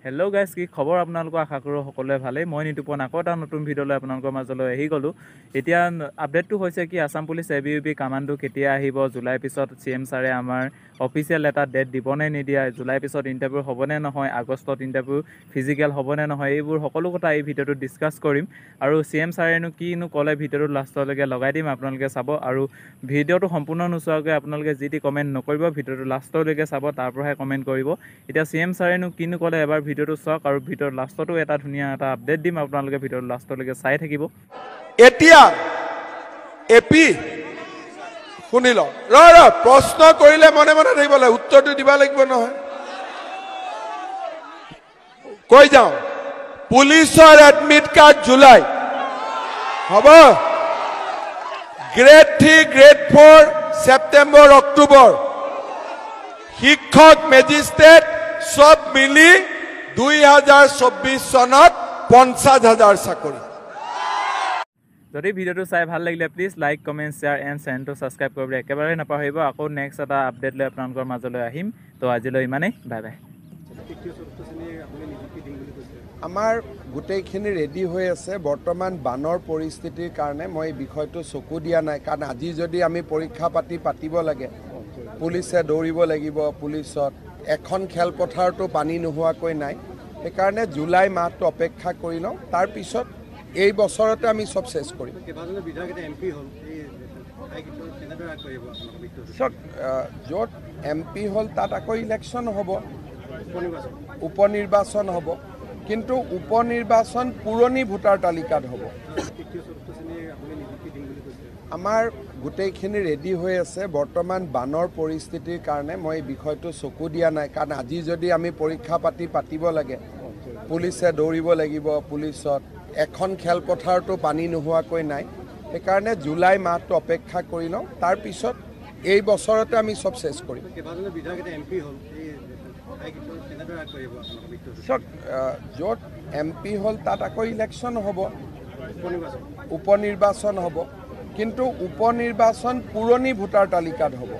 Hello' guys, কি খবৰ? আপোনালোকৰ আশা কৰোঁ সকলোৱে ভালেই। মই নিতুপন আকৌ এটা নতুন ভিডিঅ'লৈ আপোনালোকৰ মাজলৈ আহি গ'লোঁ। এতিয়া আপডেটটো হৈছে কি, আছাম পুলিচ ABUP কামাণ্ডো কেতিয়া আহিব, জুলাই পিছত CM ছাৰে আমাৰ অফিচিয়েল এটা ডেট দিবনে নিদিয়ে, জুলাই পিছত ইণ্টাৰভিউ হ'বনে নহয়, আগষ্টত ইণ্টাৰভিউ ফিজিকেল হ'বনে নহয়, এইবোৰ সকলো কথা এই ভিডিঅ'টোত ডিছকাছ কৰিম। আৰু CM ছাৰেনো কিনো ক'লে ভিডিঅ'টো লাষ্টলৈকে লগাই দিম, আপোনালোকে চাব। আৰু ভিডিঅ'টো সম্পূৰ্ণ নোচোৱাকৈ আপোনালোকে যি টি কমেণ্ট নকৰিব, ভিডিঅ'টো লাষ্টলৈকে চাব, তাৰ পৰাহে কমেণ্ট কৰিব। এতিয়া CM ছাৰেনো কিনো ক'লে এবাৰ ভিডিঅ'টো চাওক, আৰু ভিডিঅ'ৰ লাষ্টতো এটা ধুনীয়া এটা আপডেট দিম, আপোনালোকে ভিডিঅ'টো লাষ্টলৈকে চাই থাকিব। এতিয়া এপি শুনি ল, প্ৰশ্ন কৰিলে মনে মনে থাকিব লাগে, উত্তৰটো দিব লাগিব নহয়। কৈ যাওঁ, পুলিচৰ এডমিট কাৰ্ড জুলাই হ'ব, গ্ৰেড 3 গ্ৰেড 4 ছেপ্টেম্বৰ অক্টোবৰ, শিক্ষক মেজিষ্ট্ৰেট সব মিলি 2024 চনত 50,000 চাকৰি। যদি ভিডিঅ'টো চাই ভাল লাগিলে please like, comment, share and চেনেলটো ছাবস্ক্ৰাইব কৰিবলৈ একেবাৰে নাপাহৰিব। আকৌ নেক্সট এটা আপডেট লৈ আপোনালোকৰ মাজলৈ আহিম। তো আজিলৈ ইমানেই, বাই বাই। আমাৰ গোটেইখিনি ৰেডি হৈ আছে। বৰ্তমান বানৰ পৰিস্থিতিৰ কাৰণে মই এই বিষয়টো চকু দিয়া নাই, কাৰণ আজি যদি আমি পৰীক্ষা পাতিব লাগে, পুলিচে দৌৰিব লাগিব, পুলিচত এখন খেলপথাৰতো পানী নোহোৱাকৈ নাই। সেইকাৰণে জুলাই মাহটো অপেক্ষা কৰি লওঁ, তাৰপিছত এই বছৰতে আমি চব চেছ কৰিম। য'ত MP হ'ল তাত আকৌ ইলেকশ্যন হ'ব, উপনিৰ্বাচন হ'ব, কিন্তু উপনিৰ্বাচন পুৰণি ভোটাৰ তালিকাত হ'ব। আমাৰ গোটেইখিনি ৰেডি হৈ আছে। বৰ্তমান বানৰ পৰিস্থিতিৰ কাৰণে মই এই বিষয়টো চকু দিয়া নাই, কাৰণ আজি যদি আমি পৰীক্ষা পাতিব লাগে, পুলিচে দৌৰিব লাগিব, পুলিচত এখন খেলপথাৰতো পানী নোহোৱাকৈ নাই। সেইকাৰণে জুলাই মাহটো অপেক্ষা কৰি লওঁ, তাৰপিছত এই বছৰতে আমি চব চেছ কৰিম। য'ত MP হ'ল তাত আকৌ ইলেকশ্যন হ'ব, উপনিৰ্বাচন হ'ব, কিন্তু উপনিৰ্বাচন পুৰণি ভোটাৰ তালিকাত হ'ব।